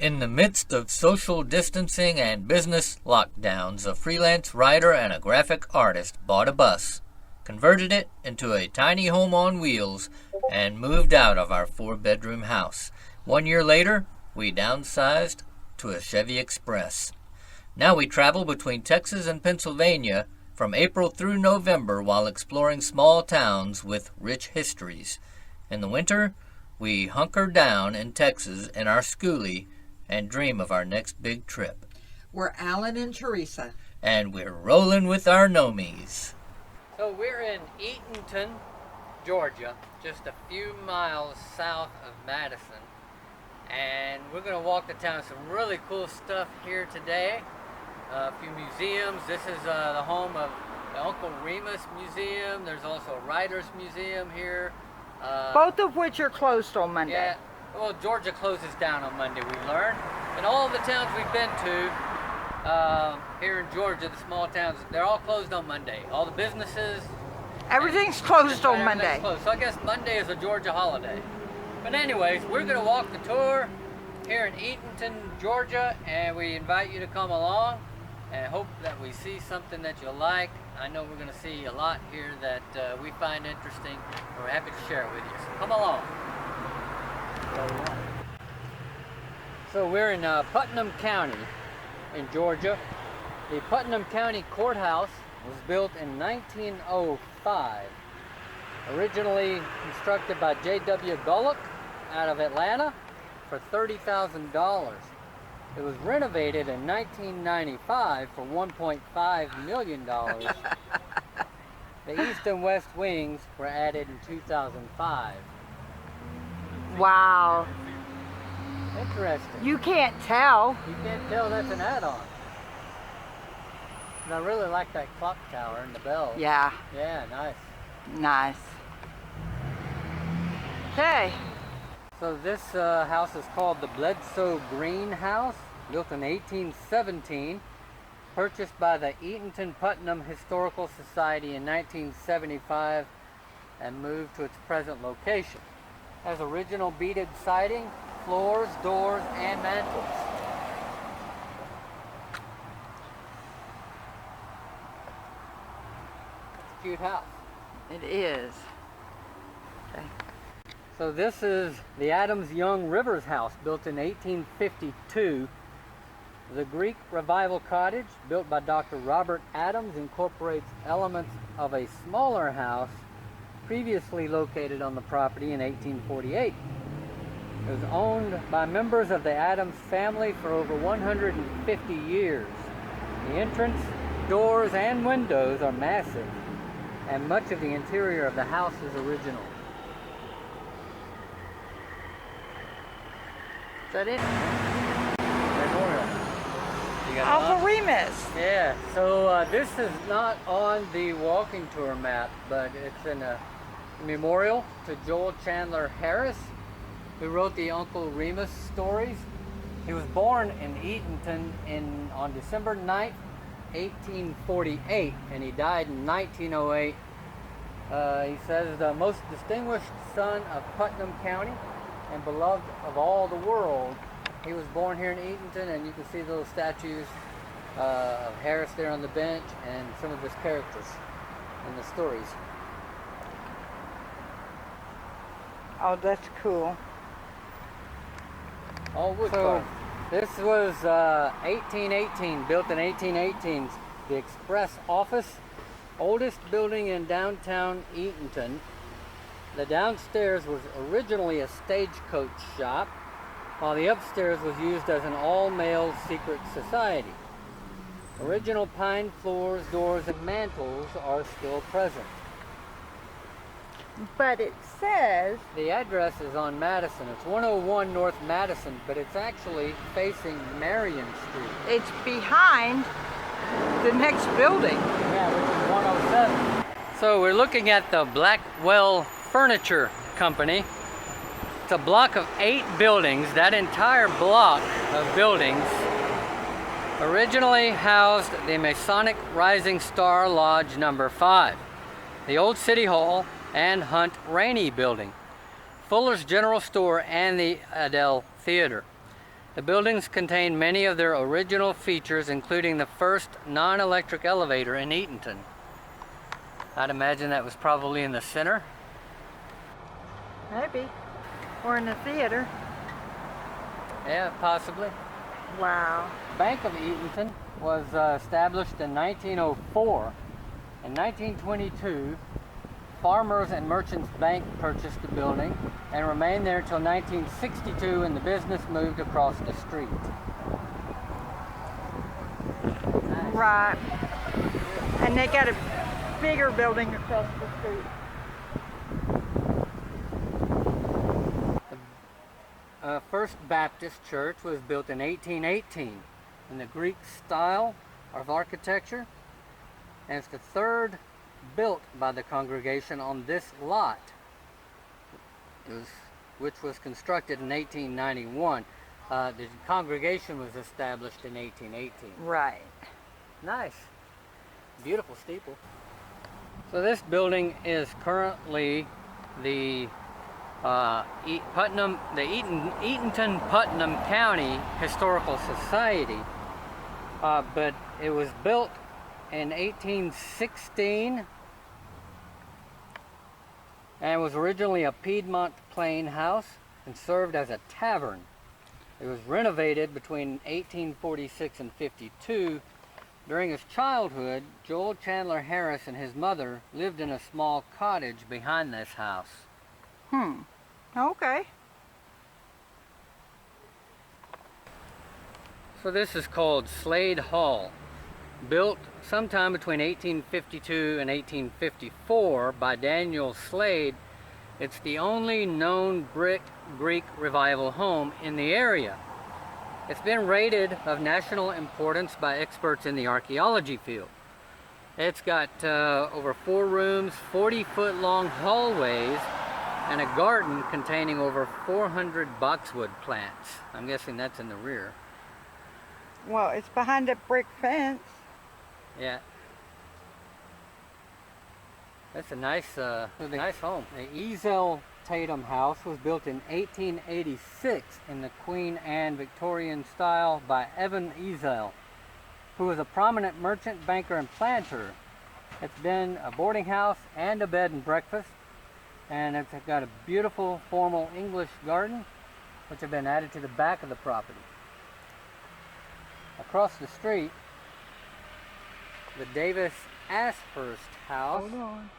In the midst of social distancing and business lockdowns, a freelance writer and a graphic artist bought a bus, converted it into a tiny home on wheels, and moved out of our 4-bedroom house. 1 year later, we downsized to a Chevy Express. Now we travel between Texas and Pennsylvania from April through November while exploring small towns with rich histories. In the winter, we hunker down in Texas in our schoolie and dream of our next big trip. We're Alan and Teresa. And we're rolling with our nomies. So we're in Eatonton, Georgia, just a few miles south of Madison. And we're going to walk the town. Some really cool stuff here today. A few museums. This is the home of the Uncle Remus Museum. There's also a Writers Museum here. Both of which are closed on Monday. Yeah. Well, Georgia closes down on Monday, we learned. And all the towns we've been to here in Georgia, the small towns, they're all closed on Monday. All the businesses. Everything's closed on Monday. Closed. So I guess Monday is a Georgia holiday. But anyways, we're going to walk the tour here in Eatonton, Georgia, and we invite you to come along and hope that we see something that you like. I know we're going to see a lot here that we find interesting, and we're happy to share it with you. So come along. So we're in Putnam County in Georgia. The Putnam County Courthouse was built in 1905. Originally constructed by J.W. Bullock out of Atlanta for $30,000. It was renovated in 1995 for $1.5 million. The east and west wings were added in 2005. Wow. Interesting. You can't tell. You can't tell that's an add-on. And I really like that clock tower and the bell. Yeah. Yeah, nice. Nice. Okay. So this house is called the Bledsoe Greenhouse, built in 1817, purchased by the Eatonton Putnam Historical Society in 1975 and moved to its present location. Has original beaded siding, floors, doors, and mantels. It's a cute house. It is. Okay. So this is the Adams Young Rivers House, built in 1852. The Greek Revival Cottage, built by Dr. Robert Adams, incorporates elements of a smaller house previously located on the property in 1848. It was owned by members of the Adams family for over 150 years. The entrance, doors, and windows are massive, and much of the interior of the house is original. Is that it? Memorial. Uncle Remus. Yeah, so this is not on the walking tour map, but it's in a memorial to Joel Chandler Harris, who wrote the Uncle Remus stories. He was born in Eatonton on December 9th, 1848, and he died in 1908. He says, the most distinguished son of Putnam County and beloved of all the world. He was born here in Eatonton, and you can see the little statues of Harris there on the bench and some of his characters in the stories. Oh, that's cool. All wood carved. This was 1818, built in 1818. The Express Office, oldest building in downtown Eatonton. The downstairs was originally a stagecoach shop, while the upstairs was used as an all-male secret society. Original pine floors, doors, and mantels are still present. But it says... The address is on Madison. It's 101 North Madison, but it's actually facing Marion Street. It's behind the next building. Yeah, which is 107. So we're looking at the Blackwell Furniture Company. It's a block of 8 buildings. That entire block of buildings originally housed the Masonic Rising Star Lodge number 5, the old City Hall and Hunt Rainey building, Fuller's General Store, and the Adele Theater. The buildings contain many of their original features, including the first non-electric elevator in Eatonton. I'd imagine that was probably in the center. Maybe. Or in the theater. Yeah, possibly. Wow. Bank of Eatonton was established in 1904. In 1922, Farmers and Merchants Bank purchased the building and remained there until 1962 when the business moved across the street. Nice. Right. And they got a bigger building across the street. The First Baptist Church was built in 1818 in the Greek style of architecture, and it's the third built by the congregation on this lot, which was constructed in 1891. The congregation was established in 1818. Right. Nice. Beautiful steeple. So this building is currently the Eatonton Putnam County Historical Society, but it was built in 1816 and was originally a Piedmont plain house and served as a tavern. It was renovated between 1846 and 52. During his childhood, Joel Chandler Harris and his mother lived in a small cottage behind this house. Okay. So this is called Slade Hall, built sometime between 1852 and 1854 by Daniel Slade. It's the only known brick Greek Revival home in the area. It's been rated of national importance by experts in the archaeology field. It's got over 4 rooms, 40-foot long hallways, and a garden containing over 400 boxwood plants. I'm guessing that's in the rear. Well, it's behind a brick fence. Yeah. That's a nice home. The Ezel Tatum House was built in 1886 in the Queen Anne Victorian style by Evan Ezel, who was a prominent merchant, banker, and planter. It's been a boarding house and a bed and breakfast, and it's got a beautiful formal English garden, which have been added to the back of the property. Across the street, the Davis Ashurst House. Hold on.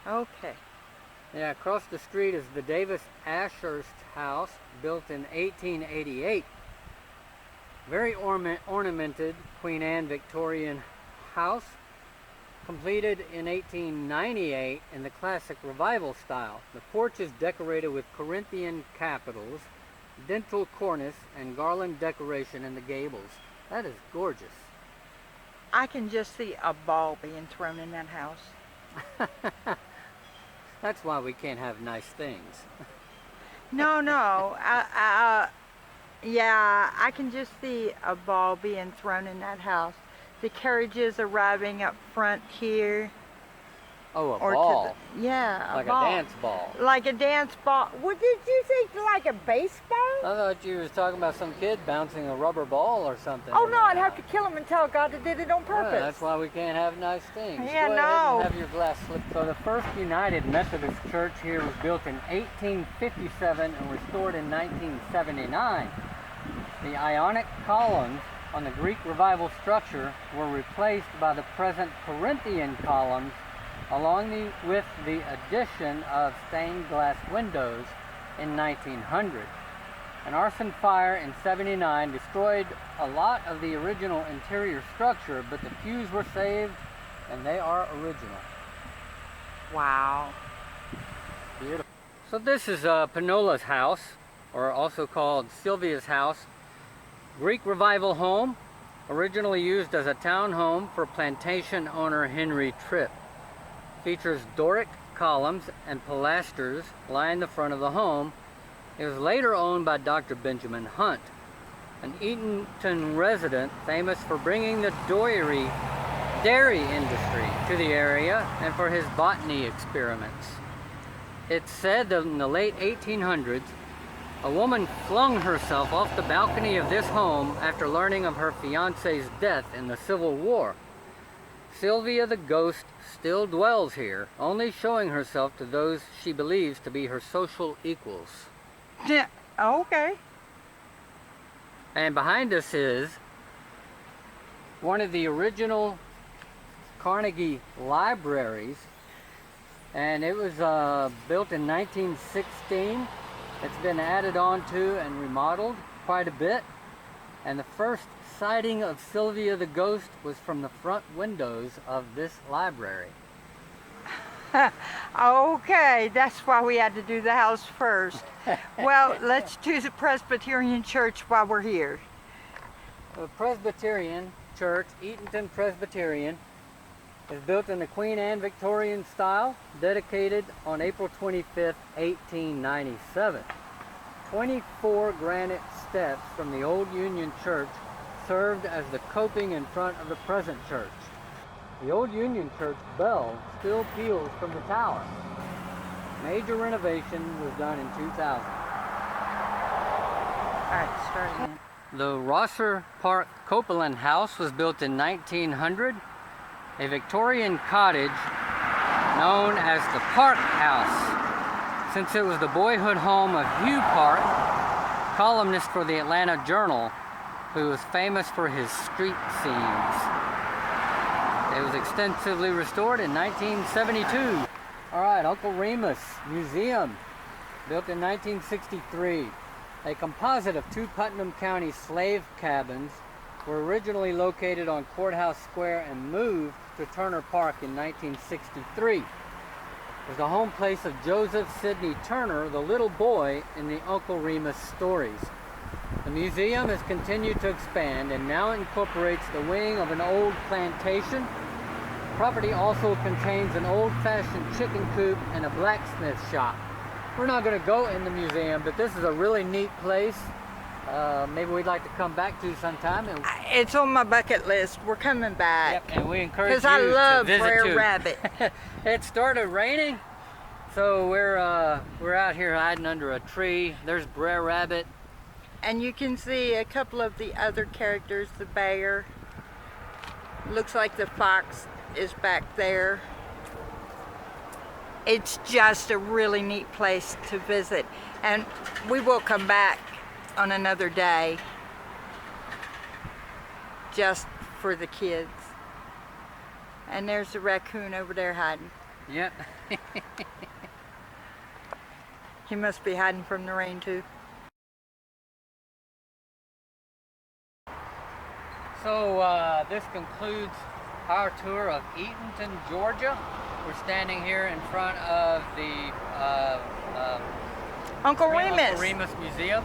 Okay. Yeah, across the street is the Davis Ashurst House, built in 1888. Very ornamented Queen Anne Victorian house, completed in 1898 in the classic revival style. The porch is decorated with Corinthian capitals, dentil cornice, and garland decoration in the gables. That is gorgeous. I can just see a ball being thrown in that house. That's why we can't have nice things. No. Yeah, I can just see a ball being thrown in that house. The carriages arriving up front here. Oh, a ball. Yeah, like a ball. A dance ball. Like a dance ball. What did you think? Like a baseball? I thought you was talking about some kid bouncing a rubber ball or something. Oh no, I'd have to kill him and tell God that did it on purpose. Yeah, that's why we can't have nice things. Yeah, Go ahead no. and have your glass slip. So the First United Methodist Church here was built in 1857 and restored in 1979. The Ionic columns on the Greek Revival structure were replaced by the present Corinthian columns, along with the addition of stained glass windows in 1900. An arson fire in '79 destroyed a lot of the original interior structure, but the pews were saved, and they are original. Wow. Beautiful. So this is Panolas House, or also called Sylvia's House. Greek Revival home, originally used as a town home for plantation owner Henry Tripp. Features Doric columns and pilasters line the front of the home. It was later owned by Dr. Benjamin Hunt, an Eatonton resident famous for bringing the dairy industry to the area and for his botany experiments. It's said that in the late 1800s, A woman flung herself off the balcony of this home after learning of her fiance's death in the Civil War. Sylvia the ghost still dwells here, only showing herself to those she believes to be her social equals. Yeah, okay. And behind us is one of the original Carnegie Libraries, and it was built in 1916. It's been added on to and remodeled quite a bit, and the first sighting of Sylvia the ghost was from the front windows of this library. Okay, that's why we had to do the house first. Well, let's do the Presbyterian Church while we're here. The Presbyterian Church, Eatonton Presbyterian, is built in the Queen Anne Victorian style, dedicated on April 25th, 1897. 24 granite steps from the old Union Church served as the coping in front of the present church. The old Union Church bell still peals from the tower. Major renovation was done in 2000. All right, start again. The Rosser Park Copeland House was built in 1900, a Victorian cottage known as the Park House, since it was the boyhood home of Hugh Park, columnist for the Atlanta Journal, who was famous for his street scenes. It was extensively restored in 1972. All right, Uncle Remus Museum, built in 1963. A composite of two Putnam County slave cabins were originally located on Courthouse Square and moved to Turner Park in 1963. It was the home place of Joseph Sidney Turner, the little boy in the Uncle Remus stories. The museum has continued to expand and now incorporates the wing of an old plantation. The property also contains an old-fashioned chicken coop and a blacksmith shop. We're not going to go in the museum, but this is a really neat place. Maybe we'd like to come back to sometime. It's on my bucket list. We're coming back. Yep, and we encourage you because I love to visit Brer too. Rabbit. It started raining, so we're out here hiding under a tree. There's Brer Rabbit. And you can see a couple of the other characters, the bear. Looks like the fox is back there. It's just a really neat place to visit. And we will come back on another day just for the kids. And there's the raccoon over there hiding. Yep. He must be hiding from the rain too. So this concludes our tour of Eatonton, Georgia. We're standing here in front of the Uncle Remus. Uncle Remus Museum.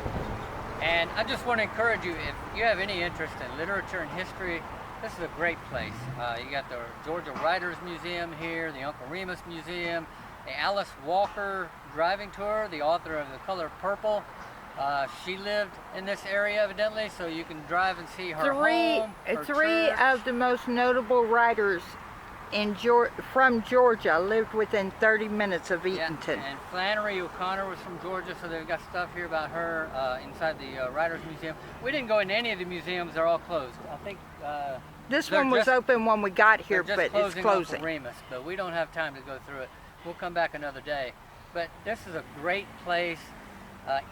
And I just want to encourage you, if you have any interest in literature and history, this is a great place. You got the Georgia Writers Museum here, the Uncle Remus Museum, the Alice Walker driving tour, the author of The Color Purple. She lived in this area evidently, so you can drive and see her home, her Three church. of the most notable writers from Georgia lived within 30 minutes of Eatonton. Yeah, and Flannery O'Connor was from Georgia, so they've got stuff here about her inside the Writers Museum. We didn't go in any of the museums; they're all closed. I think this one was open when we got here, but it's closing. Uncle Remus, but we don't have time to go through it. We'll come back another day. But this is a great place.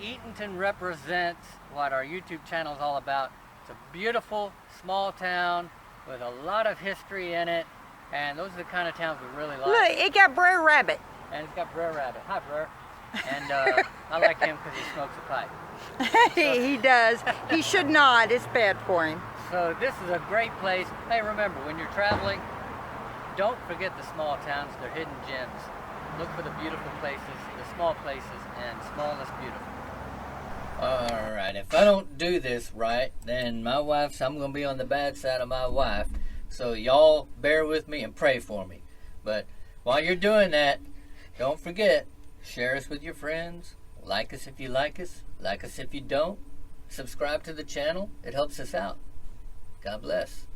Eatonton represents what our YouTube channel is all about. It's a beautiful small town with a lot of history in it. And those are the kind of towns we really like. Look, it got Brer Rabbit. And it's got Brer Rabbit. Hi, Brer. And I like him because he smokes a pipe. He does. He should not. It's bad for him. So this is a great place. Hey, remember, when you're traveling, don't forget the small towns. They're hidden gems. Look for the beautiful places, the small places, and small is beautiful. All right, if I don't do this right, then I'm going to be on the bad side of my wife. So y'all bear with me and pray for me. But while you're doing that, don't forget, share us with your friends. Like us if you like us. Like us if you don't. Subscribe to the channel. It helps us out. God bless.